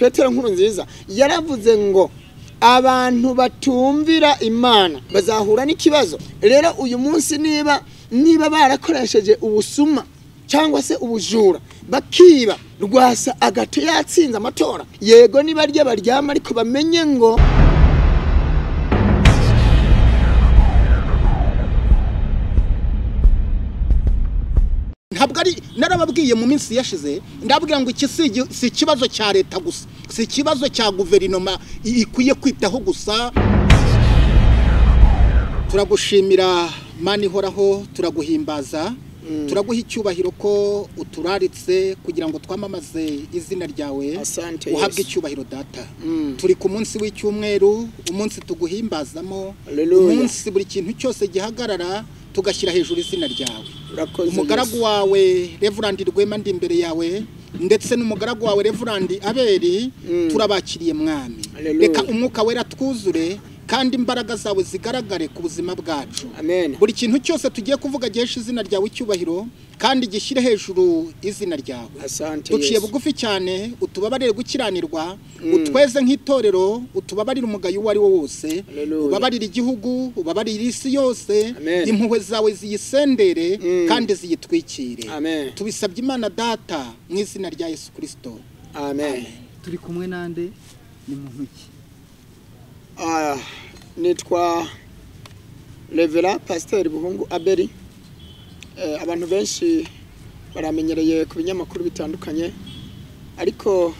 Petero Nkurunziza yaravuze ngo abantu batumvira Imana bazahura n'ikibazo. Rero uyu munsi niba barakoresheje ubusuma cyangwa se ubujura bakiba Rwasa agato yatsinze amatora, yego niba rye baryama ariko bamenye ngo ntabwo ari narababwiye mu minsi yashize ndabwira ngo iki si ikibazo cya leta gusa, si ikibazo cya guverinoma ikwiye kwitaho gusa. Turagushimira Mana ihoraho, turaguhimbaza, turaguha icyubahiro ko uturaritse kugira ngo twamamaze izina ryawe. Uhabwe icyubahiro data. Turi ku munsi w'icyumweru, umunsi tuguhimbazamo, umunsi buri kintu cyose gihagarara tugashyira hejuru izina ryawe. Umugaragu wawe Reverend Rwema ndi imbere yawe, ndetse n'umugaragu wawe Reverend Aberi, turabakiriye mwami. Reka umwuka wera twuzure kandi imbaraga zawe zigaragare ku buzima bwacu. Amen. Buri kintu cyose tugiye kuvuga gihesha izina ryawe icyubahiro kandi gishyire hejuru izina ryawe. Tuciye bugufi cyane, utubabarire gukiranirwa, utweze nk'itorero, utubabarire umugayo uwo ari wo wose, ubabarire igihugu, ubabarire isi yose, impuhwe zawe ziyisendere kandi ziyitwikire. Tubisabye Imana data mu izina rya Yesu Kristo. Amen. Turi kumwe nande ni muntu ki? Nitwa Reverend Pasteur Buhungu Aberi. Abantu benshi baramenyereye ku binyamakuru bitandukanye, ariko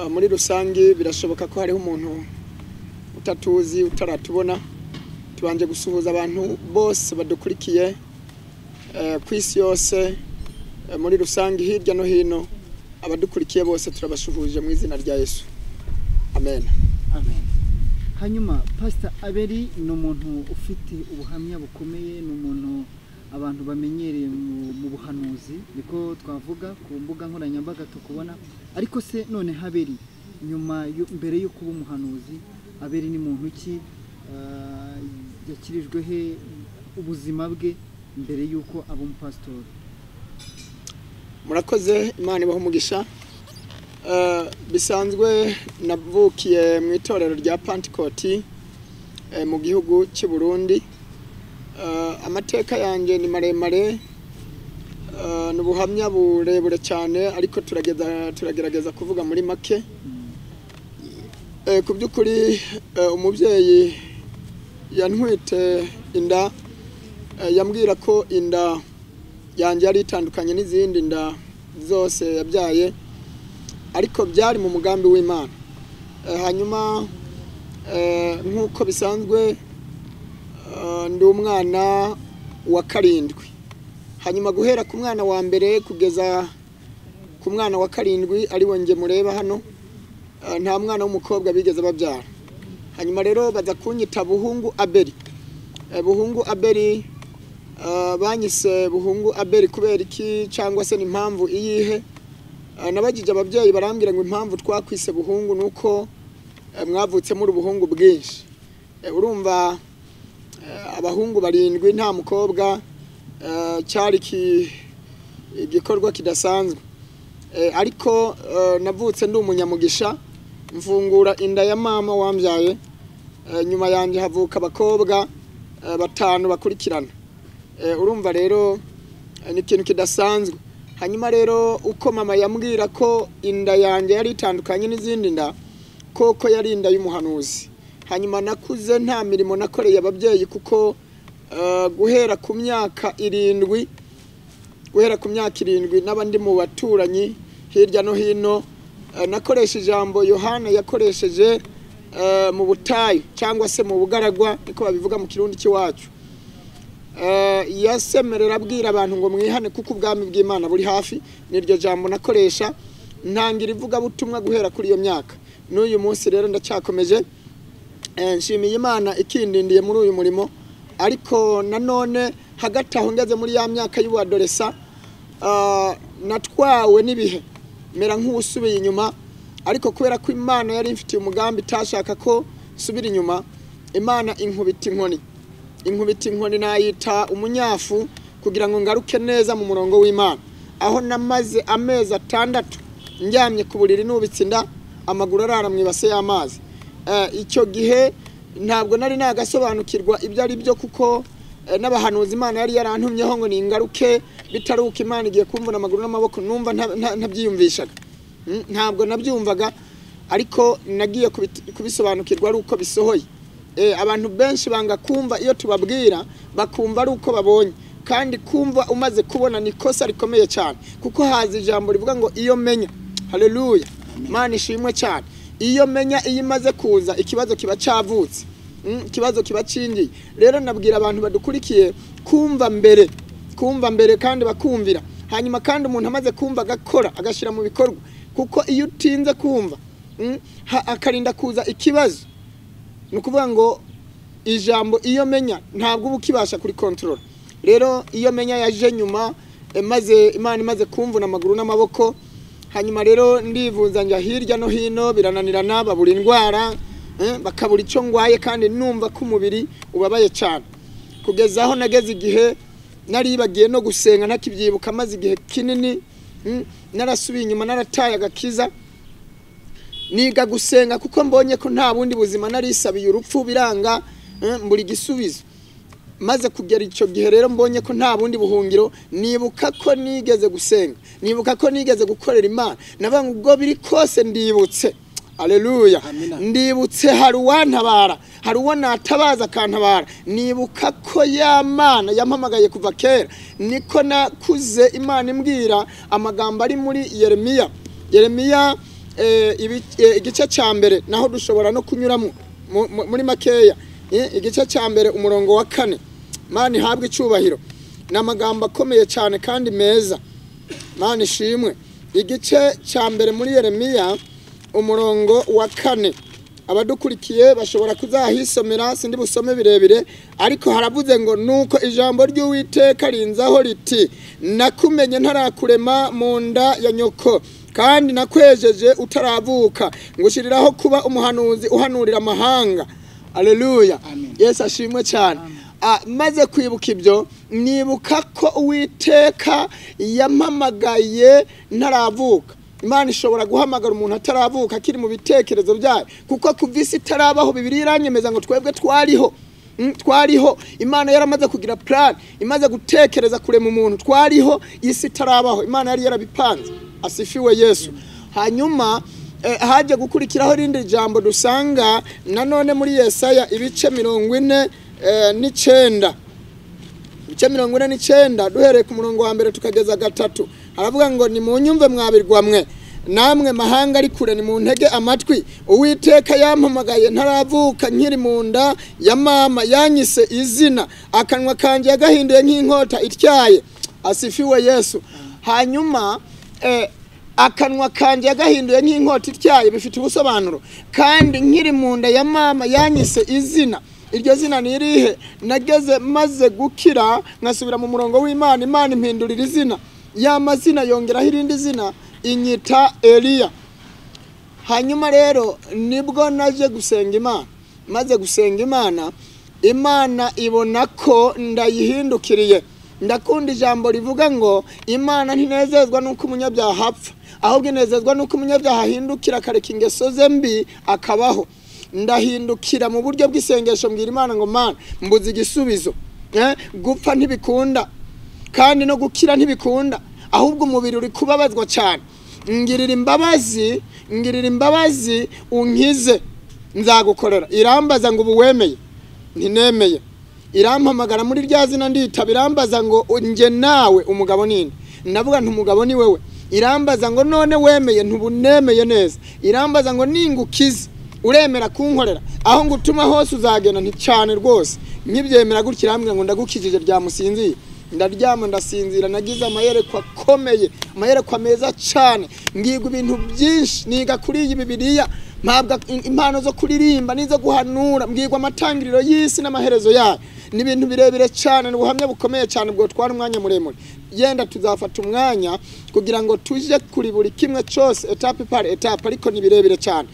muri rusange birashoboka ko hariho umuntu utatuzi utaratubona. Tubanje gusuhuza abantu bose badukurikiye ku isi yose muri rusange hirya no hino, abadukurikiye bose turabashuhuje mu izina rya Yesu. Amen. Amen. Hanyuma Pastor Aberi ni umuntu ufite ubuhamya bukomeye, ni umuntu abantu bamenyereye mu buhanuzi, niko twavuga ku mbuga nkoranyambaga tukubona. Ariko se none Aberi nyuma mbere yo kuba umuhanuzi, Aberi ni muntu ki? Yakirijwe he ubuzima bwe mbere yuko aba umupastor? Murakoze, Imana ibaho umugisha. Bisanzwe navukiye mu itorero rya Pentecote mu gihugu cy'u Burundi. Amateka yanjye ni maremare, n'ubuhamya burebure cyane, ariko turagerageza kuvuga muri make. Ku by'ukuri umubyeyi yantwite inda, yambwira ko inda yanjye yari itandukanye n'izindi nda zose yabyaye, ariko byari mu mugambi w'Imana. Hanyuma nk'uko bisanzwe ndi umwana wa karindwi. Hanyuma guhera ku mwana wa mbere kugeza ku mwana wa karindwi ari we nge mureba hano, nta mwana w'umukobwa bigeze babyara. Hanyuma rero baza kunyita Buhungu Aberi. Buhungu Aberi banyise Buhungu Aberi kubera iki cyangwa se n'impamvu iyihe? Nabagije ababyeyi barambwira ngo impamvu twakwise Buhungu nuko mwavutse muri ubuhungu bwinshi. Urumva abahungu barindwi nta mukobwa, cyari igikorwa kidasanzwe. Ariko navutse ndi umunyamugisha, mfungura inda ya mama wambyaye. Nyuma yanjye havuka abakobwa 5 bakurikirana. Urumva rero ni ikintu kidasanzwe. Hanyuma rero uko mama yambwira ko inda yanjye yari itandukanye n'izindi nda, koko yari inda y'umuhanuzi. Hanyuma nakuze nta mirimo nakoreye ababyeyi, kuko guhera ku myaka 7 n'abandi mu baturanyi hirya no hino, nakoresha ijambo Yohana yakoresheje mu butayu cyangwa se mu bugaragwa, niko babivuga mu kirundi cy'iwacu. Yasemerera abwira abantu ngo mwihane kuko ubwami bw'Imana buri hafi. Niryo jambo nakoresha, ntangira ivuga butumwa guhera kuri iyo myaka. N'uyu munsi rero ndacyakomeje, nshimiye Imana ikindindiye muri uyu murimo. Ariko nanone hagati aho ngeze muri ya myaka y'ubuadolesa, natwawe n'ibihe mera nk'usubiye inyuma. Ariko kubera ko Imana yari imfitiye umugambi itashaka ko subira inyuma, Imana inkubita inkoni nayita umunyafu kugira ngo ngaruke neza mu murongo w'Imana. Aho namaze amezi 6 njyamye ku buriri nubitse inda, amaguru arara mu ibase y'amazi. Icyo gihe ntabwo nari nagasobanukirwa ibyo ari byo kuko n'abahanuzi Imana yari yarantumyeho ngo ni ingaruke bitaruka Imana igiye kumvuna amaguru n'amaboko numva ntabyiyumvishaga. Ntabwo nabyumvaga ariko nagiye kubisobanukirwa ari uko bisohoye. Abantu benshi banga kumva iyo tubabwira bakumva ari uko babonye, kandi kumva umaze kubona ni kosa rikomeye cyane kuko haza ijambo rivuga ngo iyo menya. Haleluya, Imana ishimwe cyane. Iyo menya iyo imaze kuza ikibazo kiba cyavutse, ikibazo kiba cingiye. Rero nabwira abantu badukurikiye kumva mbere kandi bakumvira, hanyuma kandi umuntu amaze kumva agakora agashira mu bikorwa, kuko iyo utinze kumva akarinda kuza ikibazo, nukuvuga ngo ijambo iyo menya ntabwo ubu kibasha kuri control. Rero iyo menya yaje nyuma maze Imana imaze kumvuna amaguru n'amaboko, hanyuma rero ndivuza njya hirya no hino birananirana, babura indwara, bakabura icyo ngwaye kandi numva ko umubiri ubabaye cyane, kugeza aho nageze igihe naribagiye no gusenga ntakibyibuka, maze igihe kinini narasubiye inyuma, narataye agakiza, niga gusenga kuko mbonye ko nta bundi buzima narisabiye urupfu biranga, mburi gisubizo. Maze kugera icyo gihe rero mbonye ko nta bundi buhungiro, nibuka ko nigeze gusenga, nibuka ko nigeze gukorera Imana, nabanga ubwo biri kose ndibutse. Haleluya, ndibutse hari uwantabara, hari uwo natabaza akantabara. Nibuka ko ya Mana yampamagaye kuva kera, niko nakuze Imana imbwira amagambo ari muri Yeremiya igice cya mbere, naho dushobora no kunyuramo muri makeya. Igice cya mbere umurongo wa 4, Mana ihabwe icyubahiro. N'amagambo akomeye cyane kandi meza, Mana ishimwe. Igice cya mbere muri Yeremiya umurongo wa 4, abadukurikiye bashobora kuzahisomera, sindi busome birebire, ariko haravuze ngo nuko ijambo ry'Uwiteka rinzaho riti, nakumenye ntarakurema mu nda ya nyoko, kandi nakwejeje utaravuka, ngushiriraho kuba umuhanuzi uhanurira amahanga. Haleluya, Yesu ashimwe cyane. Maze kwibuka ibyo, nibuka ko Uwiteka yampamagaye ntaravuka. Imana ishobora guhamagara umuntu ataravuka akiri mu bitekerezo byayo, kuko kuvisi itarabaho Bibiliya iranyemeza ngo twebwe twariho. Imana yaramaze kugira plan, imaze gutekereza kure mu muntu, twariho isi itarabaho. Imana yari yarabipanze, asifiwe Yesu. Hanyuma haje gukurikiraho rindi jambo dusanga nanone muri Yesaya ibice 49, ibice 49 duhereye ku murongo wa mbere tukageza 3. Haravuga ngo ni munyumve mwabirwa mwe, namwe mahanga ari kure ni mu ntege amatwi. Uwiteka yampamagaye ntaravuka, nkiri mu nda ya mama yanyise izina, akanwa kanje yagahinduye nk'inkota ityaye. Asifiwe Yesu. Hanyuma akanwa kanje yagahinduye nk'inkota ityaye bifite ubusobanuro. Kandi nkiri mu nda ya mama yanyise izina. Iryo zina ni irihe? Nageze maze gukira nkasubira mu murongo w'Imana, Imana impindurira izina. Ya mazina yongeraho irindi zina, inyita Eliya. Hanyuma rero nibwo naje gusenga Imana. Maze gusenga Imana, Imana ibona ko ndayihindukiriye. Ndakunda ijambo rivuga ngo Imana ntinezezwa nuko umunyabyaha apfa, ahubwo inezezwa nuko umunyabyaha ahindukira akareka ingeso ze mbi akabaho. Ndahindukira mu buryo bw'isengesho mbwira Imana ngo Mana mbuze igisubizo. Gupfa ntibikunda kandi no gukira ntibikunda, ahubwo umubiri uri kubabazwa cyane. Ngirira imbabazi unkize, nzagukorera. Irambaza ngo ubu wemeye? Ntinemeye. Irampamagara muri rya zina nditaba, irambaza ngo nge nawe umugabo ninde? Ndavuga nti umugabo ni wewe. Irambaza ngo none wemeye? Ntubunemeye neza. Irambaza ngo ningukize uremera kunkorera, aho ngutuma hose uzagenda? Nti cyane rwose. Nkibyemera gutya irambwira ngo ndagukijije ryamusinziye. Ndaryama ndasinzira, nagize amayerekwa akomeye, amayerekwa meza cyane, ngirwa ibintu byinshi, niga kuri iyi Bibiliya, mpabwa impano zo kuririmba nizo guhanura, mbwirwa amatangiriro y'isi n'amaherezo yayo. Ni ibintu birebire cyane, n'ubuhamya bukomeye cyane bwo twara umwanya muremure. Yenda tuzafata umwanya kugira ngo tuje kuri buri kimwe cyose etape par etape, ariko ni birebire cyane.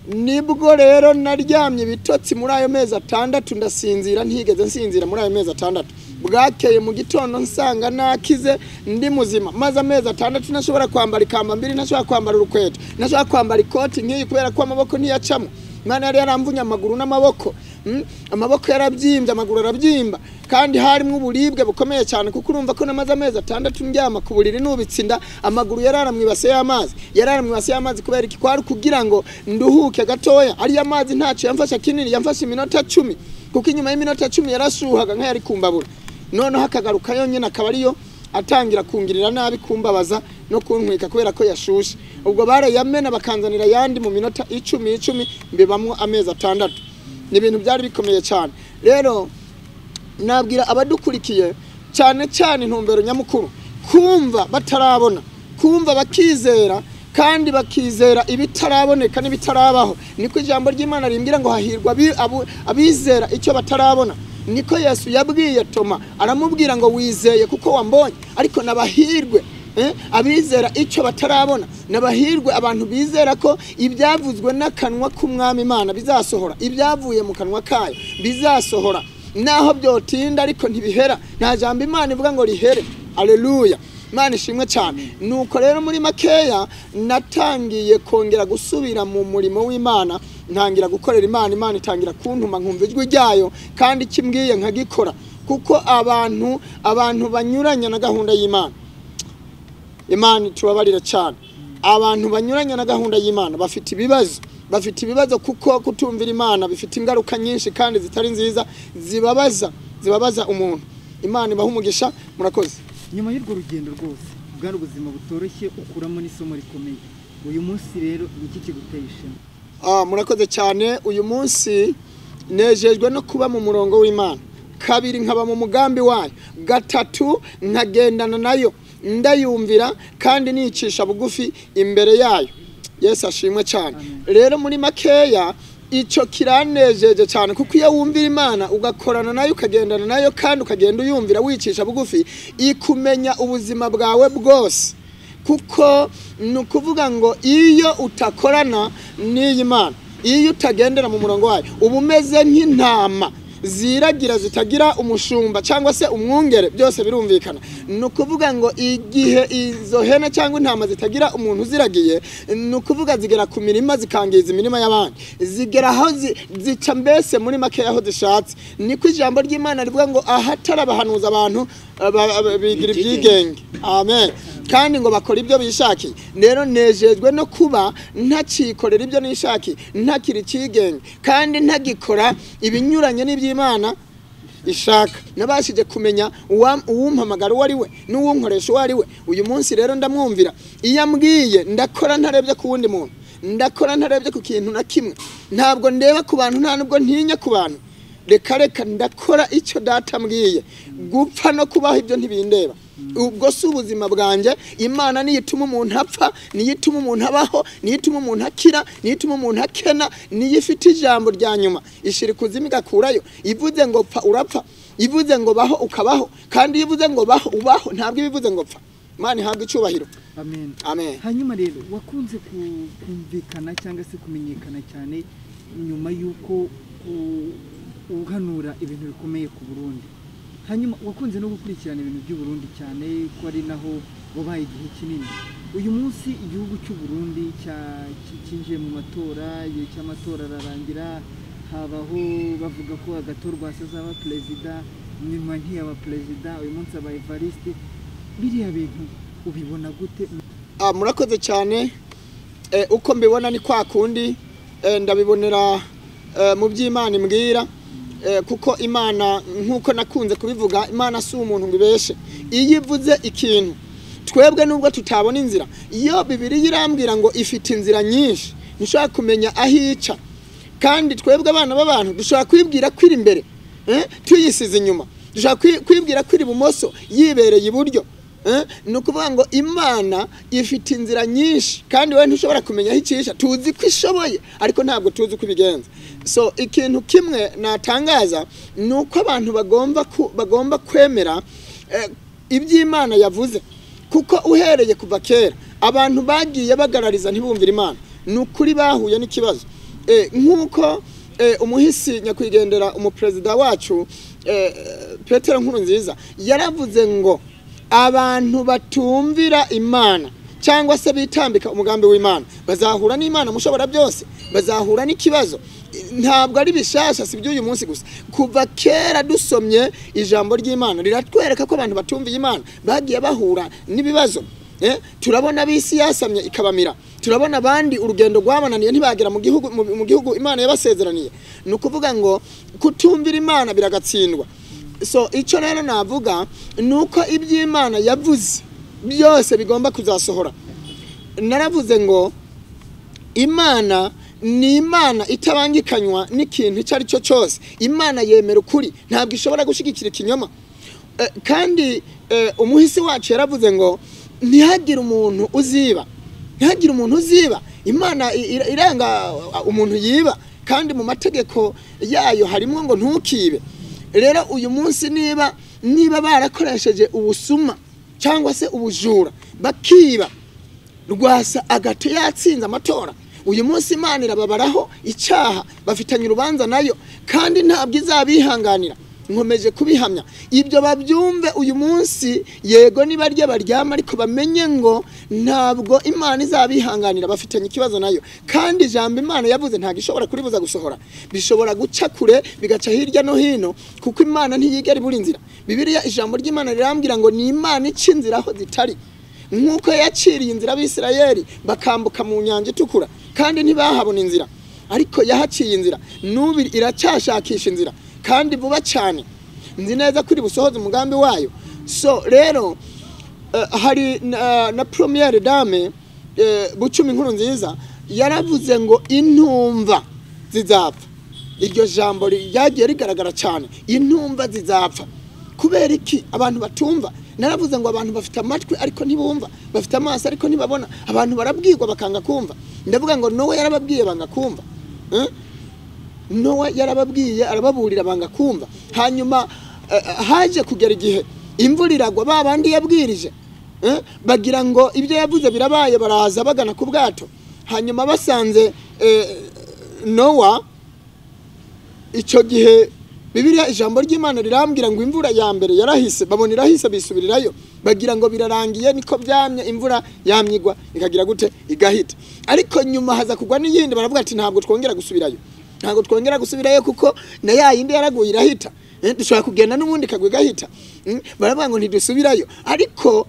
Nibwo rero naryamye bitotsi muri ayo mezi 6 ndasinzira, ntigeze nsinzira muri ayo mezi 6. bwakeye mu gitondo nsanga nakize ndi muzima maze amezi 6 nashobora kwambara ikamba mbiri nashobora kwambara urukweto nashobora kwambara ikoti nk'iyi kubera ko amaboko ntiyacamo Imana yari yaramvunya amaguru n'amaboko amaboko yarabyimbye amaguru arabyimba kandi harimo uburibwe bukomeye cyane kuko urumva ko namaze amezi 6 ndyama ku buriri nubitsinda amaguru yararamwibase y'amazi kubera iki kwari kugira ngo nduhuke gatoya ari amazi ntacyo yamfasha kinini yamfasha iminota 10 kuko inyuma y'iminota 10 yarashuhaga nk'ayari kumbabura noneho akagaruka yonyine akaba ariyo atangira kungirira nabi kumbabaza no kuntwika kubera ko yashushe ubwo bare yamena bakanzanira yandi mu minota 10 mbibamwo amezi 6 ni ibintu byari bikomeye cyane rero nabwira abadukurikiye cyane cyane intumbero nyamukuru kumva batarabona kumva bakizera kandi bakizera ibitaraboneka n'ibitarabaho niko ijambo ry'Imana rimbwira ngo hahirwa abizera icyo batarabona niko Yesu yabwiye Toma aramubwira ngo wizeye kuko wambonye ariko nabahirwe abizera icyo batarabona nabahirwe abantu bizera ko ibyavuzwe n'akanwa k'umwami Imana bizasohora ibyavuye mu kanwa kayo bizasohora naho byotinda ariko ntibihera nta jambo Imana ivuga ngo rihere haleluya Imana ishimwe cyane nuko rero muri makeya natangiye kongera gusubira mu murimo w'Imana ntangira gukorera Imana itangira kuntuma nkumva ijwi ryayo kandi kimbwiye nkagikora kuko abantu banyuranya na gahunda y'Imana Imana tubabarira cyane abantu banyuranya na gahunda y'Imana bafite ibibazo kuko kutumvira Imana bifite ingaruka nyinshi kandi zitari nziza zibabaza umuntu Imana ibaha umugisha murakoze nyuma y'urwo rugendo rwose bwari ubuzima butoroshye ukuramo n'isomo rikomeye uyu munsi rero iki kiguteye ishema murakoze cyane uyu munsi nejejwe no kuba mu murongo w'Imana kabiri nkaba mu mugambi wayo gatatu nkagendana nayo ndayumvira kandi nicisha bugufi imbere yayo Yesu ashimwe cyane rero muri makeya icyo kiranejeje cyane kuko iyo wumvira Imana ugakorana nayo ukagendana nayo kandi ukagenda uyumvira wicisha bugufi ikumenya ubuzima bwawe bwose kuko nukuvuga ngo iyo utakorana n'iyi Mana iyo utagendera mu murongo wayo uba umeze nk'intama ziragira zitagira umushumba cyangwa se umwungere byose birumvikana nukuvuga ngo igihe izo hene cyangwa intama zitagira umuntu ziragiye nukuvuga zigera ku mirima zikangiza imirima y'abandi zigera aho zica mbese muri make aho zishatse niko ijambo ry'Imana rivuga ngo ahatari abahanuza abantu bigira ibyigenge amen kandi ngo bakora ibyo bishakiye rero nejejwe no kuba ntakikorera ibyo nishakiye ntakiri kigenge kandi ntagikora ibinyuranye n'iby'Imana ishaka nabashije kumenya uwumpamagara uwo ari we n'uwunkoresha uwo ari we uyu munsi rero ndamwumvira iyo ambwiye ndakora ntarebye ku wundi muntu ndakora ntarebye ku kintu na kimwe ntabwo ndeba ku bantu nta nubwo ntinya ku bantu reka ndakora icyo data ambwiye gupfa no kubaho ibyo ntibindeba ubwo si ubuzima bwanjye Imana niyituma umuntu apfa niyituma umuntu abaho niyituma umuntu akira niyituma umuntu akena niyifite ijambo rya nyuma ishira kuzima igakurayo ivuze ngo pfa urapfa ivuze ngo baho ukabaho kandi ivuze ngo baho ubaho ntabwo ivuze ngo pfa Imana ihabwe icyubahiro amen hanyuma rero wakunze kumvikana cyangwa se kumenyekana cyane nyuma y'uko uhanura ibintu bikomeye ku Burundi hanyuma wakunze no gukurikirana ibintu by'u Burundi cyane ko ari naho wabaye igihe kinini uyu munsi igihugu cy'u Burundi cyinjiye mu matora igihe cy'amatora ararangira habaho bavuga ko agatorwa azaba perezida nyuma ntiyaba perezida uyu munsi aba Evariste biriya bintu ubibona gute murakoze cyane uko mbibona ni kwa kundi ndabibonera mu by'Imana imbwira kuko Imana nkuko nakunze kubivuga Imana si umuntu ngibeshe iyo ivuze ikintu twebwe nubwo tutabona inzira iyo Bibiliya irambwira ngo ifite inzira nyinshi nishaka kumenya ahica kandi twebwe abana b'abantu dushaka kwibwira kwiri imbere tuyisize inyuma dushaka kwibwira kwiri bumoso yibereye iburyo nukuvuga ngo Imana ifite inzira nyinshi kandi we ntushobora kumenya aho icisha tuzi ko ishoboye ariko ntabwo tuzi uko ibigenza so ikintu kimwe natangaza nuko abantu bagomba kwemera iby'Imana yavuze kuko uhereye kuva kera abantu bagiye bagarariza ntibumvira Imana nukuri bahuye n'ikibazo nkuko umuhisi nyakwigendera umuperezida wacu Petero Nkurunziza yaravuze ngo abantu batumvira Imana cyangwa se bitambika umugambi w'Imana bazahura n'Imana mushobora byose, bazahura n'ikibazo. Ntabwo ari bishasha si by'uyu munsi gusa, kuva kera dusomye ijambo ry'Imana riratwereka ko abantu batumviye Imana bagiye bahura n'ibibazo. Turabona bisi yasamye ikabamira, turabona abandi urugendo rwabananiye ntibagera mu gihugu Imana yabasezeraniye. Nukuvuga ngo kutumvira Imana biragatsindwa. So icyo rero navuga nuko iby'Imana yavuze byose bigomba kuzasohora. Naravuze ngo Imana ni Imana itabangikanywa n'ikintu icyo ari cyo cyose. Imana yemera ukuri, ntabwo ishobora gushigikira ikinyoma. Kandi umuhisi wacu yaravuze ngo ntihagire umuntu uziba, ntihagire umuntu uziba. Imana iranga umuntu yiba, kandi mu mategeko yayo harimo ngo ntukibe. Rero uyu munsi niba barakoresheje ubusuma cyangwa se ubujura bakiba, Rwasa agate yatsinze amatora, uyu munsi Imana irababaraho icyaha, bafitanye urubanza nayo, kandi ntabwo izabihanganira. Nkomeje kubihamya ibyo babyumve uyu munsi. Yego niba rye baryama, ariko bamenye ngo ntabwo Imana izabihanganira, bafitanye ikibazo nayo. Kandi ijambo Imana yavuze ntabwo ishobora kuribuza gusohora, bishobora guca kure bigaca hirya no hino, kuko Imana ntiyigera ibura inzira. Bibiliya ijambo ry'Imana rirambwira ngo ni Imana ica inzira aho zitari, nkuko yaciriye inzira abisirayeli bakambuka mu nyanja itukura kandi ntibahabona inzira, ariko yahaciye inzira, n'ubu iracyashakisha inzira kandi vuba cyane. Nzi neza kuri busohoze umugambi wayo. So rero hari na première dame Bucumi Nkurunziza yaravuze ngo intumva zizapfa. Iryo jambo ryagiye rigaragara cyane, intumva zizapfa. Kubera iki abantu batumva? Naravuze ngo abantu bafite amatwi ariko ntibumva, bafite amaso ariko ntibabona, abantu barabwirwa bakanga kumva. Ndavuga ngo Nowe yarababwiye banga kumva. Nowe yarababwiye arababurira banga kumva. Hanyuma haje kugera igihe imvura iragwa, babandi yabwirije bagira ngo ibyo yavuze birabaye, baraza bagana ku bwato. Hanyuma basanze Nowa, icyo gihe Bibiliya ijambo ry'Imana rirambwira ngo imvura ya mbere yarahise, babona irahise bisubirirayo, bagira ngo birarangiye, niko byamye, imvura yamyigwa ikagira gute igahita. Ariko nyuma haza kugwa n'iyindi, baravuga ati ntabwo twongera gusubirayo, ntabwo twongera gusubirayo kuko na ya yindi yaraguye irahita, dushobora kugenda n'ubundi kagwe gahita. Baravuga ngo ntidusubirayo. Ariko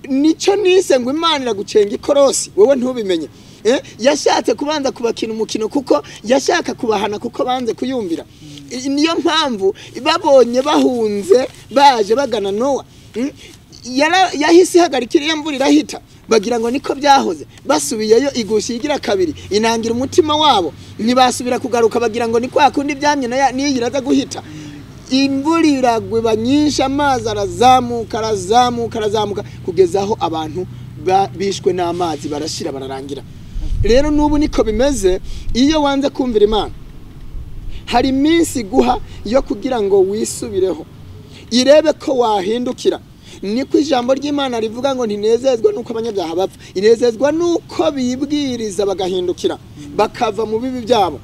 nicyo nise ngo Imana iragucenga ikorosi wowe ntubimenye. Yashatse kubanza kubakina umukino kuko yashaka kubahana kuko banze kuyumvira. Niyo mpamvu babonye bahunze baje bagana Nowa, yahise ihagarikira iyo mvura irahita, bagira ngo niko byahoze. Basubiyeyo igushi igira kabiri, inangira umutima wabo, ntibasubira kugaruka, bagira ngo ni kwa kundi byamye niyiraza guhita. Imvura iragwa nyinshi, amazi arazamuka kugeza aho abantu bishwe n'amazi barashira bararangira. Rero nubu niko bimeze iyo wanze kumvira Imana. Hari iminsi guha yo kugira ngo wisubireho, irebe ko wahindukira. Niko ijambo ry'Imana rivuga ngo ntinezezwa nuko abanyabyaha bapfa, inezezwa nuko bibwiriza bagahindukira bakava mu bibi byabo.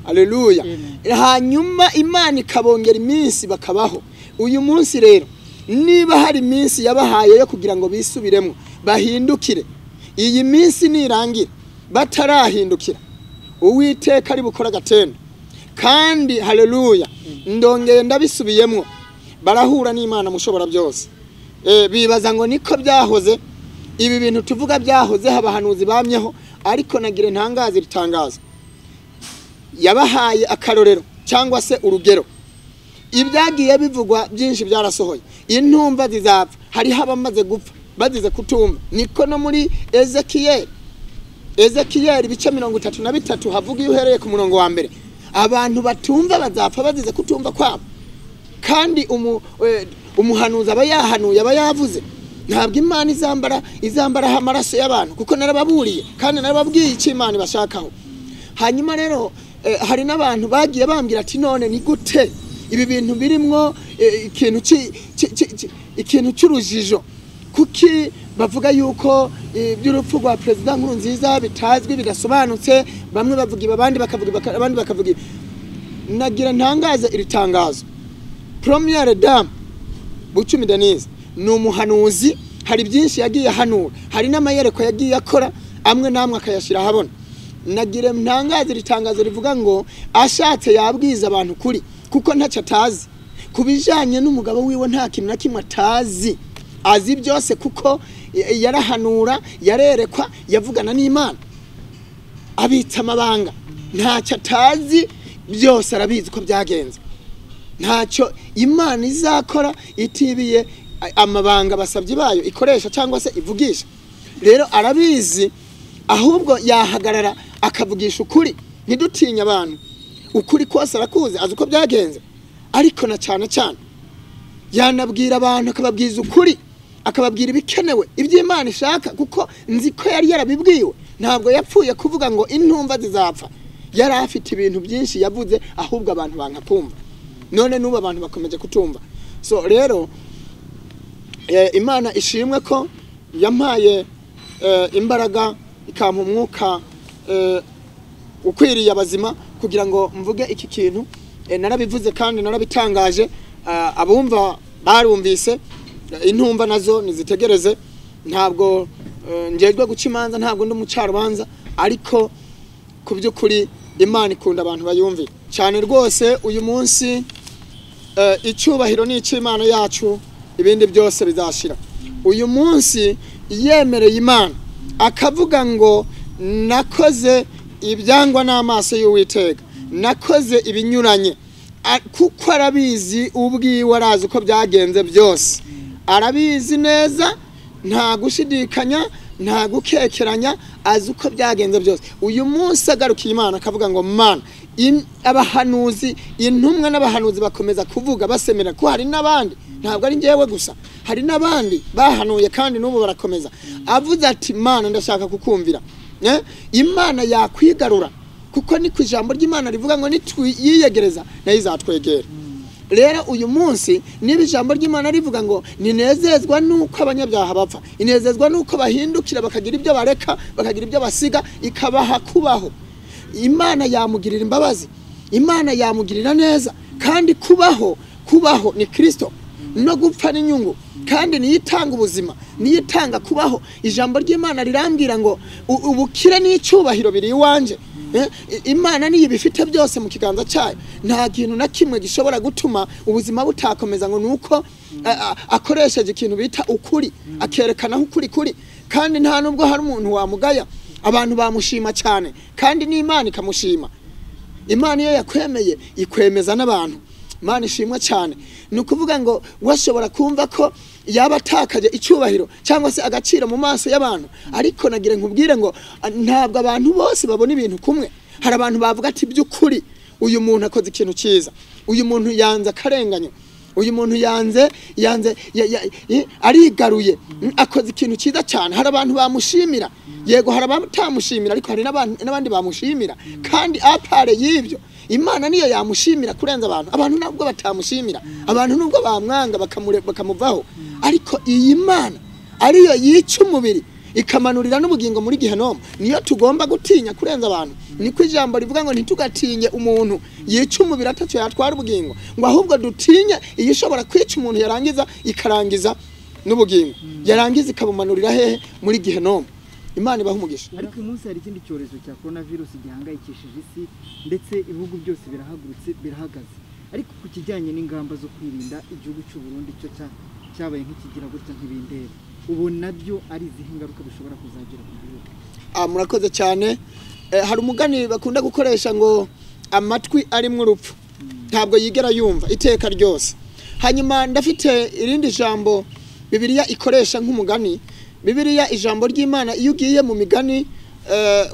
Haleluya. Hanyuma Imana ikabongera iminsi bakabaho. Uyu munsi rero niba hari iminsi yabahaye yo kugira ngo bisubiremo bahindukire, iyi minsi nirangira batarahindukira, Uwiteka ari bukora gatendo. Kandi haleluya, ndongeye ndabisubiyemo, barahura n'Imana mushobora byose. Bibaza ngo niko byahoze, ibi bintu tuvuga byahoze, abahanuzi bamyeho, ariko nagire ntangaza ritangaza. Yabahaye akarorero cyangwa se urugero. Ibyagiye bivugwa byinshi byarasohoye. Intumva zizapfa, hari abamaze gupfa bazize kutumva. Niko no muri Ezekiel ibice 33 havuga iyo uhereye ku murongo wa mbere, abantu batumva bazapfa bazize kutumva kwabo. Kandi umuhanuzi aba yahanuye, aba yavuze. Ntabwo Imana izambara amaraso y'abantu, kuko narababuriye kandi narababwiye icyo Imana ibashakaho. Hanyuma rero hari n'abantu bagiye bambwira ati none ni gute ibi bintu birimwo ikintu cy'urujijo, kuki bavuga yuko by'urupfu rwa President Nkurunziza bitazwi bidasobanutse, bamwe bavuga abandi bakavuga. Nagira ntangaza iri tangazo. première dame BUCUMI DENYSE ni umuhanuzi, hari byinshi yagiye hanura, hari n'amayereko yagiye akora, amwe namwe akayashira habona. Nagire ntangaze ritangazo rivuga ngo ashatse yabwiza abantu kuri, kuko ntacyo atazi kubijanye n'umugabo wiwe, nta kintu na kimwe atazi, azi byose kuko yarahanura, yarerekwa, yavugana n'Imana, abitsa amabanga, ntacyo atazi, byose arabizi ko byagenze. Ntacyo Imana izakora itibiye amabanga basabye bayo ikoresha cyangwa se ivugisha. Rero arabizi, ahubwo yahagarara akavugisha ukuri. Ntidutinya abantu, ukuri kose arakuzi, azi uko byagenze. Ariko na cyane cyane yanabwira abantu, akababwiza ukuri, akababwira ibikenewe, iby'Imana ishaka, kuko nzi ko yari yarabibwiwe. Ntabwo yapfuye kuvuga ngo intumva zizapfa, yari afite ibintu byinshi yavuze, ahubwo abantu bankakumva. None n'ubu abantu bakomeje kutumva. So rero Imana ishimwe ko yampaye imbaraga, ikampa umwuka ukwiriye abazima kugira ngo mvuge iki kintu. Narabivuze kandi narabitangaje, abumva barumvise, intumva nazo nizitegereze. Ntabwo njejwe guca imanza, ntabwo ndi umucarubanza, ariko ku by'ukuri Imana ikunda abantu bayumvira cyane rwose. Uyu munsi icyubahiro ni icy'Imana yacu, ibindi byose bizashira. Uyu munsi yemereye Imana akavuga ngo nakoze ibyangwa n'amaso y'Uwiteka, nakoze ibinyuranye, kuko arabizi ubwiwe, arazi uko byagenze byose, arabizi neza, nta gushidikanya, nta gukekeranya, azi uko byagenze byose. Uyu munsi agarukiye Imana akavuga ngo Mana, abahanuzi, intumwa n'abahanuzi bakomeza kuvuga basemera ko hari n'abandi, ntabwo ari njyewe gusa, hari n'abandi bahanuye kandi n'ubu barakomeza. Avuze ati Mana, ndashaka kukumvira. Imana yakwigarura, kuko ni ku ijambo ry'Imana rivuga ngo nitwiyegereza nayo izatwegera. Rero uyu munsi niba ijambo ry'Imana rivuga ngo ninezezwa nuko abanyabyaha bapfa, inezezwa nuko bahindukira bakagira ibyo bareka, bakagira ibyo basiga, ikabaha kubaho. Imana yamugirira imbabazi, Imana yamugirira neza, kandi kubaho ni Kristo, no gupfa n'inyungu, kandi niyitanga ubuzima, niyitanga kubaho. Ijambo ry'Imana rirambwira ngo ubukire n'icyubahiro biri iwanje. Imana niyo bifite byose mu kiganza cyayo, nta kintu na kimwe gishobora gutuma ubuzima butakomeza ngo nuko akoresheje ikintu bita ukuri, akerekana ukuri kuri, kandi nta nubwo hari umuntu wamugaya. Abantu bamushima cyane, kandi n'Imana ikamushima. Imana iyo yakwemeye ikwemeza n'abantu. Imana ishimwa cyane. Ni ukuvuga ngo washobora kumva ko yaba atakaje icyubahiro cyangwa se agaciro mu maso y'abantu, ariko nagire nkubwire ngo ntabwo abantu bose babona ibintu kumwe. Hari abantu bavuga ati by'ukuri uyu muntu akoze ikintu cyiza, uyu muntu yanze akarenganyo, uyu muntu yanze arigaruye, akoze ikintu cyiza cyane. Hari abantu bamushimira, yego hari abatamushimira, ariko hari n'abandi bamushimira. Kandi apare y'ibyo, Imana niyo yamushimira kurenza abantu. Abantu nabwo batamushimira, abantu nubwo bamwanga bakamuvaho, ariko iyi Mana ariyo yica umubiri ikamanurira n'ubugingo muri Gehinomu, niyo tugomba gutinya kurenza abantu. Niko ijambo rivuga ngo ntitugatinye umuntu yica umubiri atacyo yatwara ubugingo, ngo ahubwo dutinye iyo ishobora kwica umuntu yarangiza ikarangiza n'ubugingo, yarangiza ikabumanurira hehe? Muri Gehinomu. Imana ibaha umugisha. Ariko umunsi hari ikindi cyorezo cya coronavirus gihangayikishije isi, ndetse ibihugu byose birahagurutse, birahagaze. Ariko ku kijyanye n'ingamba zo kwirinda, igihugu cy'u Burundi cyo cyabaye nk'ikigira gutya nk'ibindera, ubu nabyo ari izihe ngaruka bishobora kuzagira ku gihugu? Murakoze cyane. Hari umugani bakunda gukoresha ngo amatwi arimwe urupfu ntabwo yigera yumva iteka ryose. Hanyuma ndafite irindi jambo Bibiliya ikoresha nk'umugani. Bibiliya ijambo ry'Imana iyo ugiye mu migani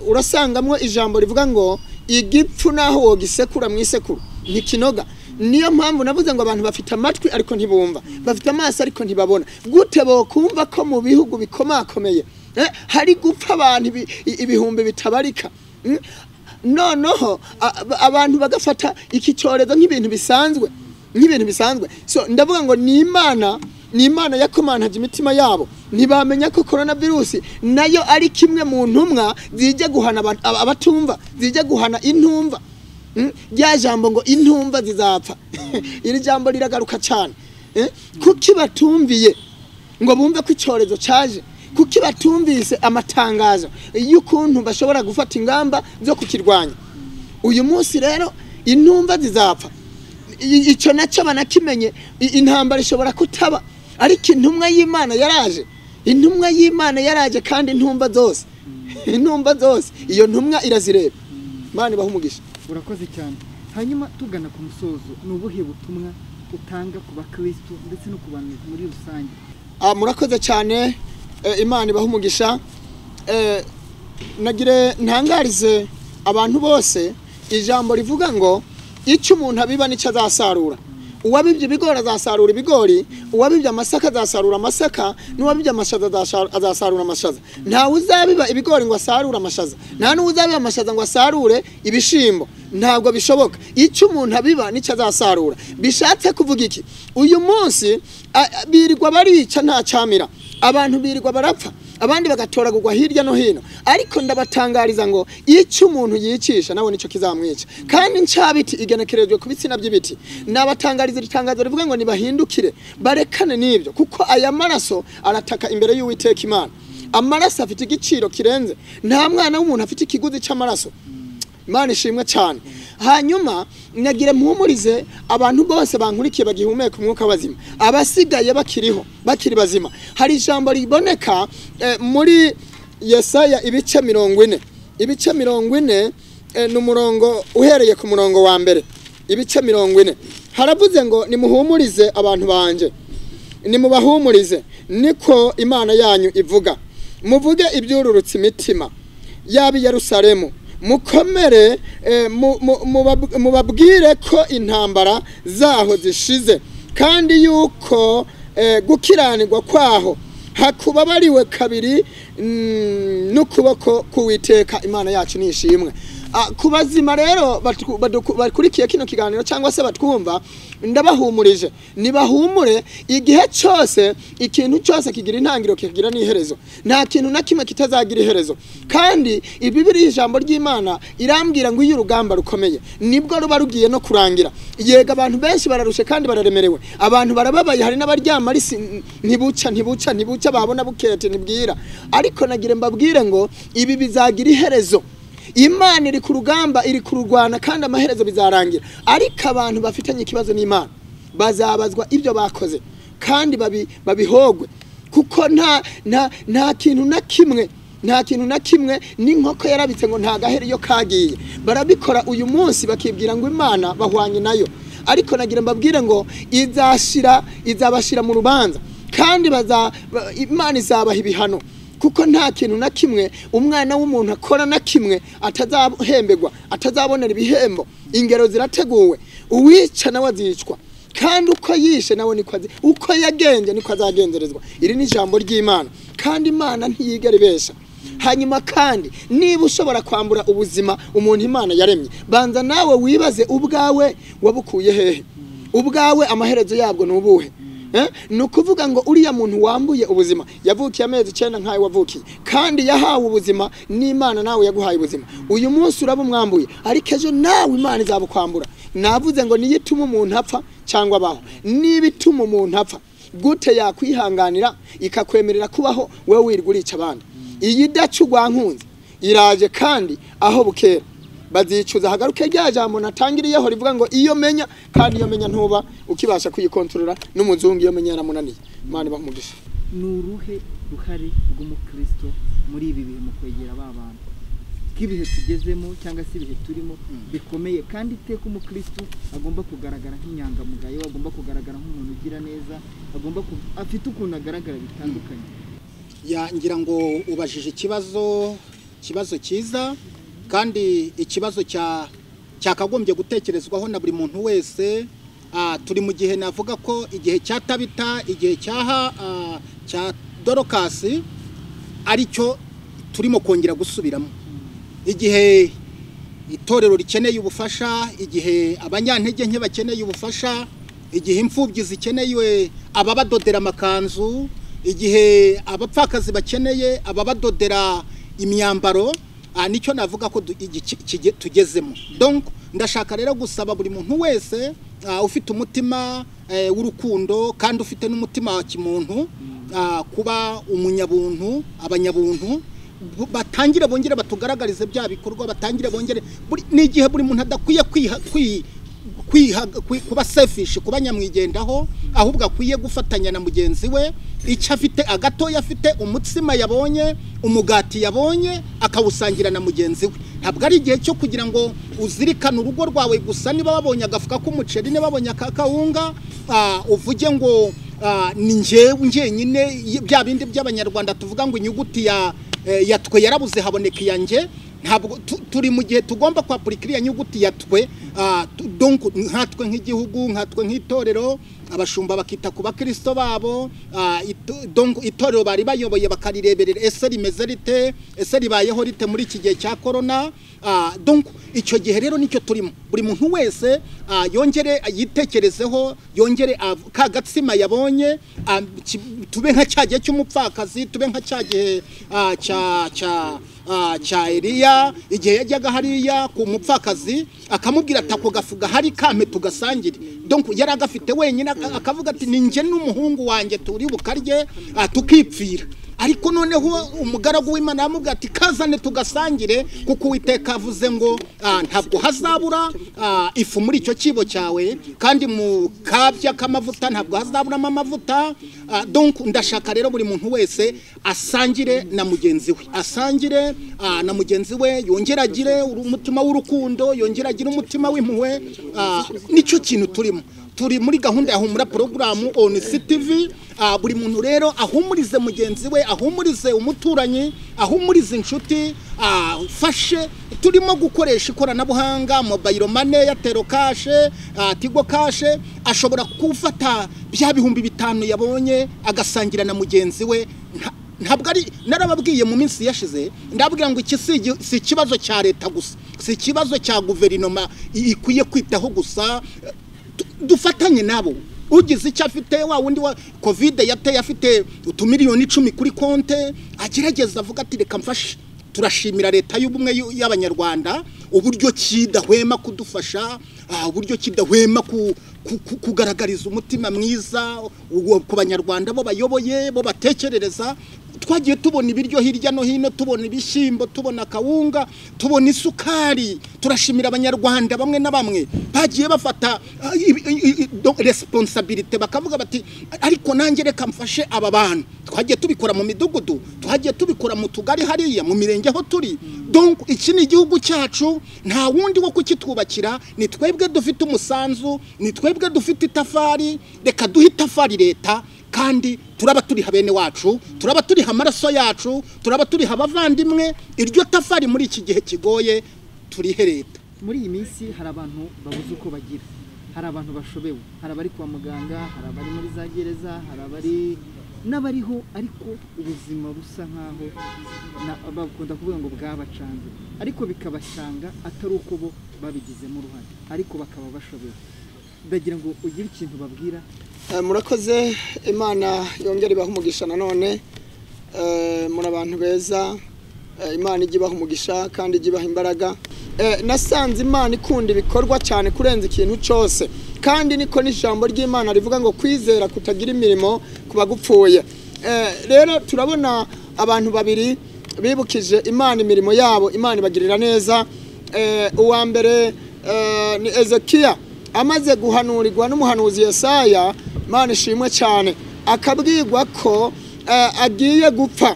urasangamwe ijambo rivuga ngo igipfu naho wogisekura mu isekuru ntikinoga. Niyo mpamvu navuze ngo abantu bafite amatwi ariko ntibumva, bafite amaso ariko ntibabona. Gute bo kumva ko mu bihugu bikomakomeye hari gupfa abantu ibihumbi bitabarika, noneho abantu bagafata iki cyorezo nk'ibintu bisanzwe, So ndavuga ngo ni Imana yakomantaje imitima yabo, ntibamenya ko coronavirus nayo ari kimwe mu ntumwa zijye guhana abatumva, zijye guhana intumva. rya jambo ngo intumva zizapfa iri jambo riragaruka cyane kuki batumviye ngo bumve ko icyorezo cyaje kuki batumvise amatangazo y'ukuntu bashobora gufata ingamba zo kukirwanya uyu munsi rero intumva zizapfa icyo nacyo banakimenye intambara ishobora kutaba ariko intumwa y'Imana yaraje intumwa y'Imana yaraje kandi intumva zose iyo ntumwa irazireba Imana ibaha umugisha urakoze cyane hanyuma tugana ku musozo nubuhe butumwa utanga ku bakristo ndetse no ku bantu muri rusange murakoze cyane Imana ibaha umugisha nagire ntangarize abantu bose ijambo rivuga ngo icyo umuntu abiba nicyo azasarura uwabibye ibigori azasarura ibigori uwabibye amasaka azasarura amasaka n'uwabibye amashaza azasarura amashaza ntawe uzabiba ibigori ngo asarure amashaza nta n'uzabiba amashaza ngo asarure ibishimbo ntabwo bishoboka icyo umuntu abiba nicyo azasarura bishatse kuvuga iki uyu munsi birirwa barica nta camira abantu birirwa barapfa abandi bagatoragurwa hirya no hino ariko ndabatangariza ngo icyo umuntu yicisha nawe nicyo kizamwica kandi ncabiti igenekerejwe ku bitsina by'ibiti nabatangariza itangazo rivuga ngo nibahindukire barekane n'ibyo kuko aya maraso arataka imbere y'Uwiteka Imana amaraso afite igiciro kirenze nta mwana w'umuntu afite ikiguzi cy'amaraso Imana ishimwe cyane hanyuma nagire mpumurize abantu bose bankurikiye bagihumeka umwuka wazima abasigaye bakiri bazima hari ijambo riboneka muri Yesaya ibice 40 n'umurongo uhereye ku murongo wa mbere ibice 40 haravuze ngo nimuhumurize abantu banje nimubahumurize niko Imana yanyu ivuga muvuge ibyururutse imitima yabi Yerusalemu mukomere mubabwire ko intambara zaho zishize kandi yuko gukiranirwa kwaho hakubabariwe kabiri n'ukuboko k'Uwiteka Imana yacu nishimwe kubazima rero bakurikiye kino kiganiro cyangwa se batwumva ndabahumurije nibahumure igihe cyose ikintu cyose kigira intangiriro kigira n'iherezo nta kintu na kimwe kitazagira iherezo kandi Bibiliya ijambo ry'Imana irambwira ngo iyo urugamba rukomeye nibwo ruba rugiye no kurangira yega abantu benshi bararushe kandi bararemerewe abantu barababaye hari n'abaryama ari ntibuca babona bukete nibwira ariko nagire mbabwire ngo ibi bizagira iherezo Imana iri ku rugamba iri kururwana kandi amaherezo bizarangira ariko abantu bafitanye ikibazo n'Imana bazabazwa ibyo bakoze kandi babihogwe kuko nta kintu na kimwe n'inkoko yarabitse ngo nta gaheri yo kagiye barabikora uyu munsi bakibwira ngo Imana bahwanye nayo ariko nagira mbabwire ngo izabashira mu rubanza kandi Imana izabaha ibihano kuko nta kintu na kimwe umwana w'umuntu akora na kimwe atazahembegwa atazabonera ibihembo ingero zirateguwe uwica nawe azicwa kandi uko yishe nawe niko uko yagenje niko azagenzerezwa iri ni ijambo ry'Imana kandi Imana ntiyigera ibesha hanyuma kandi niba ushobora kwambura ubuzima umuntu Imana yaremye banza nawe wibaze ubwawe wabukuye hehe ubwawe amaherezo yabwo nubuhe nukuvuga ngo uriya muntu wambuye ubuzima yavukiye amezi 9 nkaye wavukiye kandi yahawe ubuzima n'Imana nawe yaguhaye ubuzima uyu munsi urabumwambuye ariko ejo nawe Imana izabukwambura navuze ngo niyituma umuntu apfa cyangwa abaho nibituma umuntu apfa gute yakwihanganira ikakwemerera kubaho wewe wirigurica abandi iyi dacugwa nkunze iraje kandi aho bukera bazicuza hagaruke rya jambo natangiriyeho rivuga ngo iyo menya kandi iyo menya ntuba ukibasha kuyikontorora n'umuzungu iyo menya yaramunaniye Imana bamugisha nuruhe ruhari rw'umukristo muri ibi bihe mu kwegera babantu kibihe tugezemo cyangwa se ibihe turimo bikomeye kandi iteka umukristo agomba kugaragara nk'inyangamugayo agomba kugaragara nk'umuntu ugira neza agomba afite ukuntu agaragara bitandukanye ngira ngo ubajije ikibazo cyiza kandi ikibazo cyakagombye gutekerezwaho na buri muntu wese turi mu gihe navuga ko igihe cyatabita igihe cya Dorokasi aricyo turimo kongera gusubiramo igihe itorero rikeneye ubufasha igihe abanyantege nke bakeneye ubufasha igihe imfubyi zikeneye ababadodera amakanzu igihe abapfakazi bakeneye ababadodera imyambaro nicyo navuga ko tugezemo donc ndashaka rero gusaba buri muntu wese ufite umutima w'urukundo kandi ufite n'umutima wa kimuntu kuba umunyabuntu abanyabuntu batangire bongere batugaragarize bya bikorwa batangire bongere n'igihe buri muntu adakwiye kuba selfish kuba nyamwigendaho ahubwo akwiye gufatanya na mugenzi we icyo afite agatoya afite umutsima yabonye umugati yabonye akawusangira na mugenzi we ntabwo ari igihe cyo kugira ngo uzirikane urugo rwawe gusa niba babonye agafuka k'umuceri niba babonye akakawunga uvuge ngo ni njyewe nyine bya bindi by'Abanyarwanda tuvuga ngo inyuguti ya twe yarabuze haboneka iyanjye ntabwo turi mu gihe tugomba kwapurikira nyuguti ya twe donc nkatwe nk'igihugu nkatwe nk'itorero abashumba bakita ku bakristo babo donc itorero bari bayoboye bakarireberera ese rimeze rite ese ribayeho rite muri iki gihe cya corona donc icyo gihe rero nicyo turimo buri muntu wese yongere yitekerezeho yongere kagatsima yabonye tube nka cyagihe cy'umupfakazi tube nka cyagihe cha Eliya igihe yajyaga hariya ku mupfakazi akamubwira atako gafuga hari kame tugasangire donc yaragafite wenyine akavuga ati ninjye n'umuhungu wanjye turi bukarye tukipfira ariko noneho umugaragu w'Imana yamubwira ati kazane tugasangire kuko Uwiteka avuze ngo ntabwo hazabura ifu muri icyo kibo cyawe kandi mu kabya k'amavuta ntabwo hazaburamo amavuta donc ndashaka rero buri muntu wese asangire na mugenzi we asangire na mugenzi we yongeragire umutima w'urukundo yongeragire umutima w'impuhwe nicyo kintu turimo turi muri gahunda ya humura program on CTV buri muntu rero ahumurize mugenzi we ahumurize umuturanyi ahumurize inshuti fashe turimo gukoresha ikoranabuhanga mobile money ya Tero Cash Tigo Cash ashobora kufata bya bihumbi 5 yabonye agasangira na mugenzi we ntabwo ari narababwiye mu minsi yashize ndabwira ngo iki si ikibazo cya leta gusa si ikibazo cya guverinoma ikwiye kwitaho gusa dufatanye nabo ugize icyo afite wa wundi wa covid yateye afite utumiliyoni 10 kuri konte agerageza avuga ati reka mfashe turashimira leta y'ubumwe y'Abanyarwanda uburyo kidahwema kudufasha uburyo kidahwema kugaragariza umutima mwiza ku Banyarwanda bo bayoboye bo batekerereza twagiye tubona ibiryo hirya no hino tubona ibishyimbo tubona kawunga tubona isukari turashimira Abanyarwanda bamwe na bamwe bagiye bafata responsibility bakavuga bati ariko nanjye reka mfashe aba bantu twagiye tubikora mu midugudu twagiye tubikora mu tugari hariya mu mirenge aho turi donc iki ni igihugu cyacu nta wundi wo kukitwubakira ni twebwe dufite umusanzu ni twebwe dufite itafari reka duhe itafari leta kandi turaba turi habene wacu turaba turi hamaraso yacu turaba turi habavandimwe iryo tafari muri iki gihe kigoye turi leta muri iyi minsi hari abantu babuze uko bagira hari abantu bashobewe hari abari kwa muganga hari abari muri za gereza hari abari n'abariho ariko ubuzima busa nkaho bakunda kuvuga ngo bwabacanze ariko bikabashanga atari uko bo babigizemo uruhare ariko bakaba bashobewe ndagira ngo ugire ikintu babwira murakoze Imana yongera ibaha umugisha nanone muri abantu beza Imana ijye ibaha umugisha kandi ijye ibaha imbaraga nasanze Imana ikunda ibikorwa cyane kurenza ikintu cyose kandi niko n'ijambo ry'Imana rivuga ngo kwizera kutagira imirimo kuba gupfuye rero turabona abantu babiri bibukije Imana imirimo yabo Imana ibagirira neza uwa mbere ni Ezekiya amaze guhanurirwa n'umuhanuzi Yesaya Imana ishimwe cyane akabwirwa ko agiye gupfa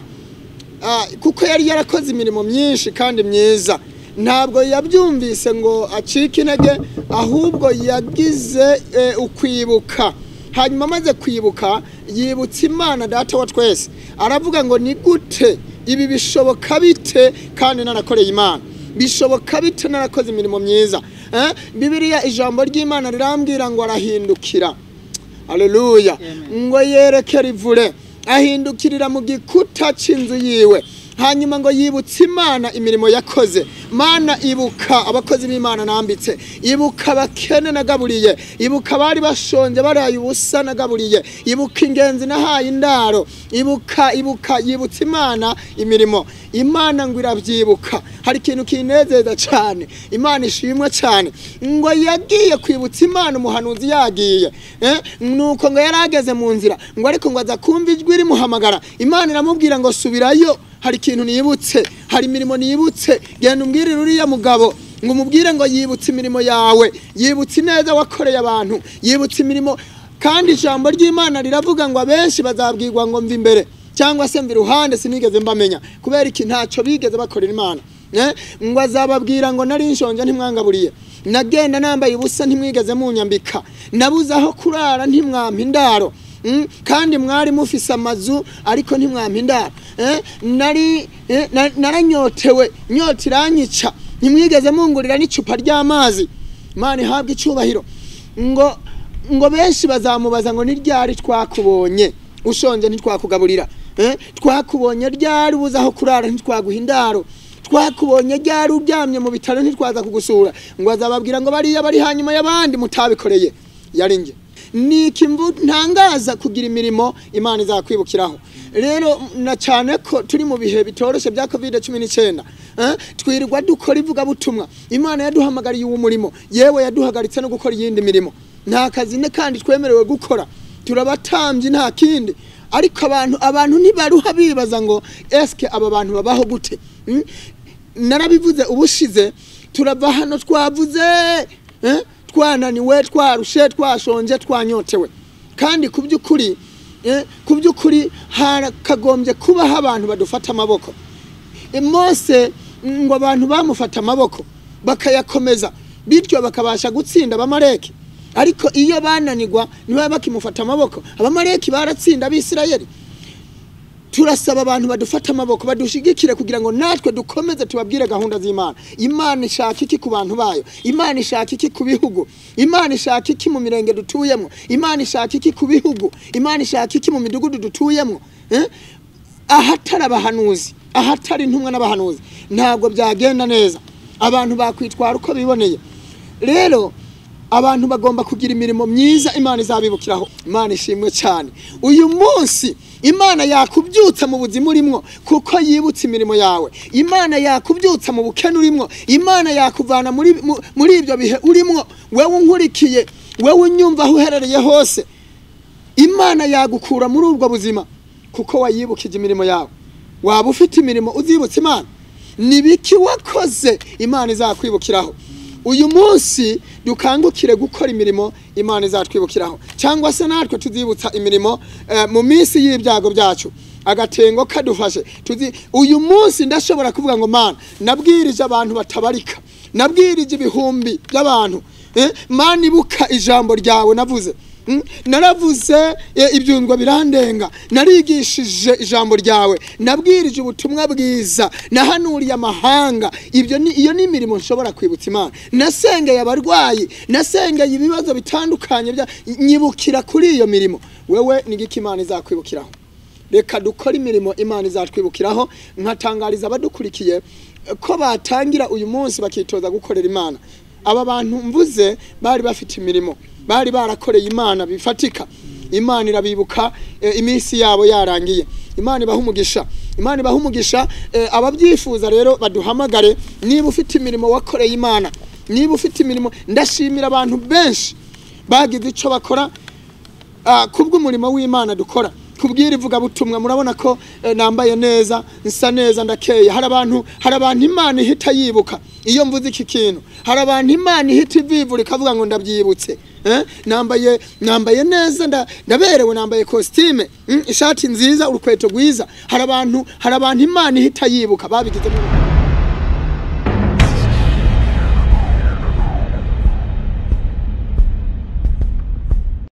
kuko yari yarakoze imirimo myinshi kandi myiza ntabwo yabyumvise ngo acike intege ahubwo yagize ukwibuka hanyuma amaze kwibuka yibutsa Imana data wa twese aravuga ngo ni gute ibi bishoboka bite kandi narakoreye Imana bishoboka bite narakoze imirimo myiza Bibiliya ijambo ry'Imana rirambwira ngo arahindukira haleluya ngo yerekere ivure ahindukirira mu gikuta cy'inzu yiwe hanyuma ngo yibutse Imana imirimo yakoze. Mana ibuka abakozi b'Imana nambitse, ibuka bakene nagaburiye, ibuka bari bashonje baraye ubusa nagaburiye, ibuka ingenzi nahaye indaro, ibuka yibutse Imana imirimo. Imana ngo irabyibuka. Hari ikintu kinezeza cyane, Imana ishimwe cyane, ngo yagiye kwibutsa Imana umuhanuzi yagiye nuko ngo yarageze mu nzira, ngo ariko ngo aza kumva ijwi rimuhamagara. Imana iramubwira ngo subirayo, hari ikintu nibutse, hari imirimo nibutse, genda umbwirire uriya mugabo ngo umubwire ngo yibutse imirimo yawe, yibutse neza wakoreye abantu, yibutse imirimo. Kandi ijambo ry'Imana riravuga ngo abenshi bazabwirwa ngo mva imbere cyangwa se mva iruhande sinigeze mbamenya, kubera iki ntacyo bigeze bakorera Imana. Ngo azababwira ngo nari nshonje ntimwangaburiye, nagenda nambaye ubusa ntimwigeze munyambika, nabuze aho kurara ntimwampa indaro, kandi mwari mufise amazu ariko ntimwampa indaro, naranyotewe nyota iranyica ntimwigeze mungurira n'icupa ry'amazi. Imana ihabwe icyubahiro. ngo benshi bazamubaza ngo niryari twakubonye ushonje ntitwakugaburira, twakubonye ryari ubuze aho kurara ntitwaguha indaro, twakubonye ryari uryamye mu bitaro ntitwaza kugusura. Ngo azababwira ngo bariya bari hanyuma y'abandi mutabikoreye yari nge. Niki ntangaza kugira imirimo Imana izakwibukiraho. Rero na cyane ko turi mu bihe bitoroshe bya COVID-19, twirirwa dukora ivuga butumwa. Imana yaduhamagariye uwo murimo, yewe yaduhagaritse no gukora iyindi mirimo. Nta kazi ne kandi twemerewe gukora, turabatambye nta kindi. Ariko abantu ntibaruha bibaza ngo eske aba bantu babaho gute. Narabivuze ubushize, turava hano twavuze twananiwe, twarushe, twashonje, twanyotewe. Kandi kubyukuri harakagombye kubaho abantu badufata amaboko. Mose ngo abantu bamufata amaboko bakayakomeza, bityo bakabasha gutsinda abamareki. Ariko iyo bananirwa niba bakimufata amaboko, abamareki baratsinda abisirayeli. Turasaba abantu badufata amaboko badushigikire kugira ngo natwe dukomeze tubabwire gahunda z'Imana. Imana ishaka iki ku bantu bayo, Imana ishaka iki ku bihugu, Imana ishaka iki mu mirenge dutuyemo, Imana ishaka iki ku bihugu, Imana ishaka iki mu midugudu dutuyemo. Ahatari abahanuzi, ahatari intumwa n'abahanuzi ntabwo byagenda neza, abantu bakwitwara uko biboneye. Rero abantu bagomba kugira imirimo myiza Imana izabibukiraho. Imana ishimwe cyane. Uyu munsi Imana yakubyutsa mu buzima urimo kuko yibutse imirimo yawe. Imana yakubyutsa mu bukene urimo, Imana yakuvana muri ibyo bihe urimo. Wewe unkurikiye, wewe unyumva aho uherereye hose, Imana yagukura muri ubwo buzima kuko wayibukije imirimo yawe. Waba ufite imirimo uzibutse Imana, nibiki wakoze Imana izakwibukiraho. Uyu munsi dukangukire gukora imirimo Imana izatwibukiraho, cyangwa se natwe tuzibutsa imirimo mu minsi y'ibyago byacu. Agatengo kadufashe uyu munsi ndashobora kuvuga ngo Mana nabwirije abantu batabarika, nabwirije ibihumbi by'abantu. Mana ibuka ijambo ryawe navuze, naravuze ibyungo birandenga, narigishije ijambo ryawe, nabwirije ubutumwa bwiza, nahanuriye amahanga. Iyo ni imirimo nshobora kwibutsa Imana. Nasengeye abarwayi, nasengeye ibibazo bitandukanye nyibukira kuri iyo mirimo. Wewe nigiki Imana izakwibukiraho. Reka dukora imirimo Imana izatwibukiraho. Nkatangariza abadukurikiye ko batangira uyu munsi bakitoza gukorera Imana. Aba bantu mvuze bari bafite imirimo, bari barakoreye Imana bifatika. Imana irabibuka iminsi yabo yarangiye. Imana ibaha umugisha, Imana ibaha umugisha. Ababyifuza rero baduhamagare. Niba ufite imirimo wakoreye Imana, niba ufite imirimo, ndashimira abantu benshi bagize icyo bakora kubw'umurimo w'Imana dukora. Kubwira ivuga butumwa, murabona ko nambaye neza, nsa neza, ndakeye. Hari abantu Imana ihita yibuka iyo mvuze iki kintu. Hari abantu Imana ihita ivivura ikavuga ngo ndabyibutse. Nambaye neza, ndaberewe, nambaye costume, ishati nziza, urukweto rwiza. Hari abantu Imana ihita yibuka babigize